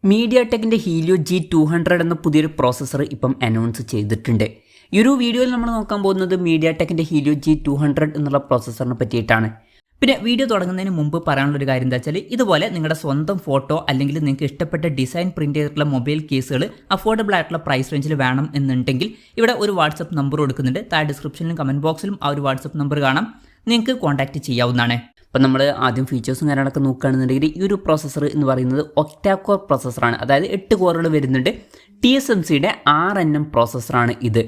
മീഡിയാടെക്കിൻ്റെ Helio G200 എന്ന പുതിയൊരു processor ഇപ്പം അനൗൺസ് ചെയ്തിട്ടുണ്ട്. ഈ ഒരു വീഡിയോയിൽ നമ്മൾ നോക്കാൻ പോകുന്നത് മീഡിയാടെക്കിൻ്റെ ഹീലിയോ G200 എന്നുള്ള പ്രോസസ്സറിനെ പറ്റിയിട്ടാണ്. പിന്നെ വീഡിയോ തുടങ്ങുന്നതിന് മുമ്പ് പറയാനുള്ളൊരു കാര്യം എന്താ വെച്ചാൽ, ഇതുപോലെ നിങ്ങളുടെ സ്വന്തം ഫോട്ടോ അല്ലെങ്കിൽ നിങ്ങൾക്ക് ഇഷ്ടപ്പെട്ട ഡിസൈൻ പ്രിന്റ് ചെയ്തിട്ടുള്ള മൊബൈൽ കേസുകൾ അഫോർഡബിൾ ആയിട്ടുള്ള പ്രൈസ് റേഞ്ചിൽ വേണം എന്നുണ്ടെങ്കിൽ ഇവിടെ ഒരു വാട്സപ്പ് നമ്പർ കൊടുക്കുന്നുണ്ട്. താഴെ ഡിസ്ക്രിപ്ഷനിലും കമൻറ്റ് ബോക്സിലും ആ ഒരു വാട്സപ്പ് നമ്പർ കാണാം, നിങ്ങൾക്ക് കോൺടാക്ട് ചെയ്യാവുന്നതാണ്. അപ്പം നമ്മൾ ആദ്യം ഫീച്ചേഴ്സും കാര്യങ്ങളൊക്കെ നോക്കുകയാണെന്നുണ്ടെങ്കിൽ ഈ ഒരു പ്രോസസ്സർ എന്ന് പറയുന്നത് ഒക്ടാ കോർ പ്രോസസ്സറാണ്. അതായത് 8 കോറുകൾ വരുന്നുണ്ട്. TSMCയുടെ 6nm പ്രോസസ്സറാണ് ഇത്.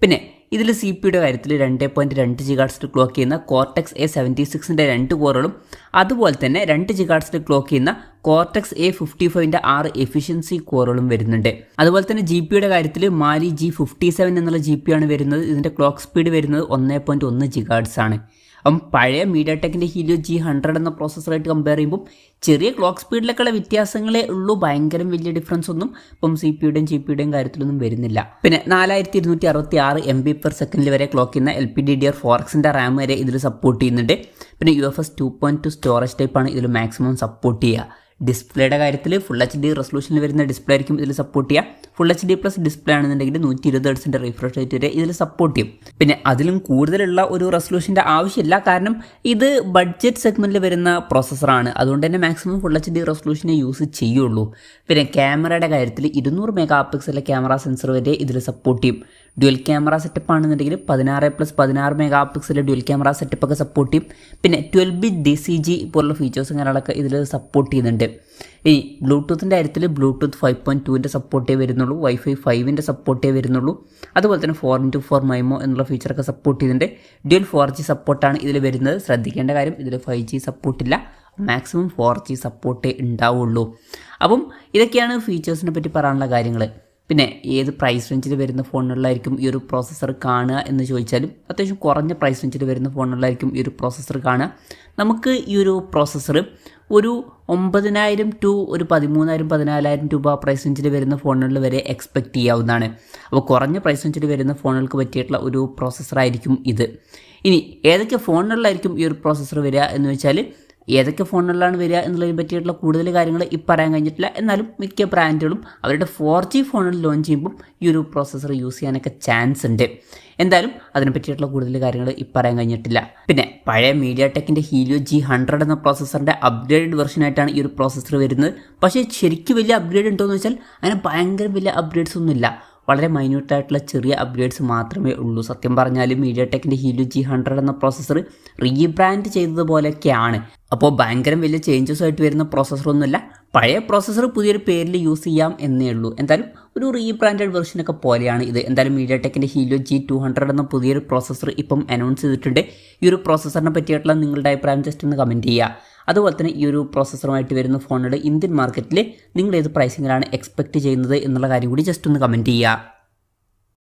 പിന്നെ ഇതിൽ CPU കാര്യത്തിൽ 2.2 GHz ക്ലോക്ക് ചെയ്യുന്ന കോർട്ടെക്സ് A76ൻ്റെ 2 കോറുകളും അതുപോലെ തന്നെ 2 GHz ക്ലോക്ക് ചെയ്യുന്ന കോർട്ടെക്സ് A55ൻ്റെ 6 എഫിഷ്യൻസി കോറുകളും വരുന്നുണ്ട്. അതുപോലെ തന്നെ GPUയുടെ കാര്യത്തിൽ മാലി G57 എന്നുള്ള GPU ആണ് വരുന്നത്. ഇതിൻ്റെ ക്ലോക്ക് സ്പീഡ് വരുന്നത് 1.1 GHz ആണ്. അപ്പം പഴയ മീഡിയാടെക്കിൻ്റെ ഹീലിയോ G100 എന്ന പ്രോസസ്സറായിട്ട് കമ്പയർ ചെയ്യുമ്പോൾ ചെറിയ ക്ലോക്ക് സ്പീഡിലൊക്കെയുള്ള വ്യത്യാസങ്ങളേ ഉള്ളൂ. ഭയങ്കര വലിയ ഡിഫറൻസ് ഒന്നും ഇപ്പം CPUയുടെയും GPUയുടെയും കാര്യത്തിലൊന്നും വരുന്നില്ല. പിന്നെ 4266 MB/s വരെ ക്ലോക്ക് ചെയ്യുന്ന LPDDR4Xൻ്റെ റാം വരെ ഇതിൽ സപ്പോർട്ട് ചെയ്യുന്നുണ്ട്. പിന്നെ UFS 2.2 സ്റ്റോറേജ് ടൈപ്പാണ് ഇതിൽ മാക്സിമം സപ്പോർട്ട് ചെയ്യുക. ഡിസ്പ്ലേയുടെ കാര്യത്തിൽ ഫുൾ HD റെസൊല്യൂഷനിൽ വരുന്ന ഡിസ്പ്ലേ ആയിരിക്കും ഇതിൽ സപ്പോർട്ട് ചെയ്യുക. ഫുൾ HD+ ഡിസ്പ്ലേ ആണെന്നുണ്ടെങ്കിൽ 120 Hz റിഫ്രഷ് റേറ്റ് വരെ ഇതിൽ സപ്പോർട്ട് ചെയ്യും. പിന്നെ അതിലും കൂടുതലുള്ള ഒരു റെസൊല്യൂഷൻ്റെ ആവശ്യമില്ല, കാരണം ഇത് ബഡ്ജറ്റ് സെഗ്മെൻറ്റിൽ വരുന്ന പ്രോസസ്സറാണ്. അതുകൊണ്ട് തന്നെ മാക്സിമം ഫുൾ HD റെസൊല്യൂഷനെ യൂസ് ചെയ്യുള്ളൂ. പിന്നെ ക്യാമറയുടെ കാര്യത്തിൽ 200 MP ക്യാമറ സെൻസർ വരെ ഇതിൽ സപ്പോർട്ട് ചെയ്യും. ഡ്യുവൽ ക്യാമറ സെറ്റപ്പ് ആണെന്നുണ്ടെങ്കിൽ 16+16 MP ഡ്യുവൽ ക്യാമറ സെറ്റപ്പൊക്കെ സപ്പോർട്ട് ചെയ്യും. പിന്നെ 12-bit DCG പോലുള്ള ഫീച്ചേഴ്സും കാര്യങ്ങളൊക്കെ ഇതിൽ സപ്പോർട്ട് ചെയ്യുന്നുണ്ട്. ഇനി ബ്ലൂടൂത്തിൻ്റെ കാര്യത്തിൽ ബ്ലൂടൂത്ത് 5.2ൻ്റെ സപ്പോർട്ടേ വരുന്നുള്ളൂ. Wi-Fi 5ൻ്റെ സപ്പോർട്ടേ വരുന്നുള്ളൂ. അതുപോലെ തന്നെ 4x4 MIMO എന്നുള്ള ഫീച്ചറൊക്കെ സപ്പോർട്ട് ചെയ്യുന്നുണ്ട്. ഡ്യുവൽ 4G സപ്പോർട്ടാണ് ഇതിൽ വരുന്നത്. ശ്രദ്ധിക്കേണ്ട കാര്യം, ഇതിൽ 5G സപ്പോർട്ടില്ല, മാക്സിമം 4G സപ്പോർട്ടേ ഉണ്ടാവുള്ളൂ. അപ്പം ഇതൊക്കെയാണ് ഫീച്ചേഴ്സിനെ പറ്റി പറയാനുള്ള കാര്യങ്ങൾ. പിന്നെ ഏത് പ്രൈസ് റേഞ്ചിൽ വരുന്ന ഫോണുകളിലായിരിക്കും ഈ ഒരു പ്രോസസ്സർ കാണുക എന്ന് ചോദിച്ചാലും അത്യാവശ്യം കുറഞ്ഞ പ്രൈസ് റേഞ്ചിൽ വരുന്ന ഫോണുകളിലായിരിക്കും ഈ ഒരു പ്രോസസ്സർ കാണുക. നമുക്ക് ഈ ഒരു പ്രോസസ്സർ ഒരു 9,000 ടു ഒരു 13,000-14,000 രൂപ പ്രൈസ് റേഞ്ചിൽ വരുന്ന ഫോണുകളിൽ വരെ എക്സ്പെക്റ്റ് ചെയ്യാവുന്നതാണ്. അപ്പോൾ കുറഞ്ഞ പ്രൈസ് റേഞ്ചിൽ വരുന്ന ഫോണുകൾക്ക് പറ്റിയിട്ടുള്ള ഒരു പ്രോസസ്സറായിരിക്കും ഇത്. ഇനി ഏതൊക്കെ ഫോണുകളിലായിരിക്കും ഈ ഒരു പ്രോസസ്സർ വരിക എന്ന് വെച്ചാൽ, ഏതൊക്കെ ഫോണുകളിലാണ് വരിക എന്നുള്ളതിനെ പറ്റിയിട്ടുള്ള കൂടുതൽ കാര്യങ്ങൾ ഇപ്പം പറയാൻ കഴിഞ്ഞിട്ടില്ല. എന്നാലും മിക്ക ബ്രാൻഡുകളും അവരുടെ 4G ഫോണുകൾ ലോഞ്ച് ചെയ്യുമ്പം ഈ ഒരു പ്രോസസ്സർ യൂസ് ചെയ്യാനൊക്കെ ചാൻസ് ഉണ്ട്. എന്തായാലും അതിനെ പറ്റിയിട്ടുള്ള കൂടുതൽ കാര്യങ്ങൾ ഇപ്പം പറയാൻ കഴിഞ്ഞിട്ടില്ല. പിന്നെ പഴയ മീഡിയാടെക്കിൻ്റെ ഹീലിയോ G100 എന്ന പ്രോസസ്സറിൻ്റെ അപ്ഗ്രേഡഡ് വെർഷനായിട്ടാണ് ഈ ഒരു പ്രോസസ്സർ വരുന്നത്. പക്ഷേ ശരിക്കും വലിയ അപ്ഗ്രേഡ് ഉണ്ടോ എന്ന് വെച്ചാൽ അങ്ങനെ ഭയങ്കര വലിയ അപ്ഗ്രേഡ്സ് ഒന്നുമില്ല. വളരെ മൈന്യൂട്ടായിട്ടുള്ള ചെറിയ അപ്ഗ്രേഡ്സ് മാത്രമേ ഉള്ളൂ. സത്യം പറഞ്ഞാൽ മീഡിയാടെക്കിൻ്റെ ഹീലിയോ G100 എന്ന പ്രോസസ്സർ റീബ്രാൻഡ് ചെയ്തതുപോലെയൊക്കെയാണ്. അപ്പോൾ ഭയങ്കര വലിയ ചേഞ്ചസ് ആയിട്ട് വരുന്ന പ്രോസസ്സറൊന്നുമില്ല. പഴയ പ്രോസസ്സർ പുതിയൊരു പേരിൽ യൂസ് ചെയ്യാം എന്നേ ഉള്ളൂ. എന്തായാലും ഒരു റീബ്രാൻഡഡ് വെർഷനൊക്കെ പോലെയാണ് ഇത്. എന്തായാലും മീഡിയാടെക്കിൻ്റെ ഹീലിയോ G200 എന്ന പുതിയൊരു പ്രോസസ്സർ ഇപ്പം അനൗൺസ് ചെയ്തിട്ടുണ്ട്. ഈ ഒരു പ്രോസസ്സറിനെ പറ്റിയിട്ടുള്ള നിങ്ങളുടെ അഭിപ്രായം ജസ്റ്റ് ഒന്ന് കമൻറ്റ് ചെയ്യുക. അതുപോലെ തന്നെ ഈ ഒരു പ്രോസസ്സറുമായിട്ട് വരുന്ന ഫോണുകൾ ഇന്ത്യൻ മാർക്കറ്റിൽ നിങ്ങൾ ഏത് പ്രൈസിങ്ങിലാണ് എക്സ്പെക്റ്റ് ചെയ്യുന്നത് എന്നുള്ള കാര്യം കൂടി ജസ്റ്റ് ഒന്ന് കമൻറ്റ് ചെയ്യുക.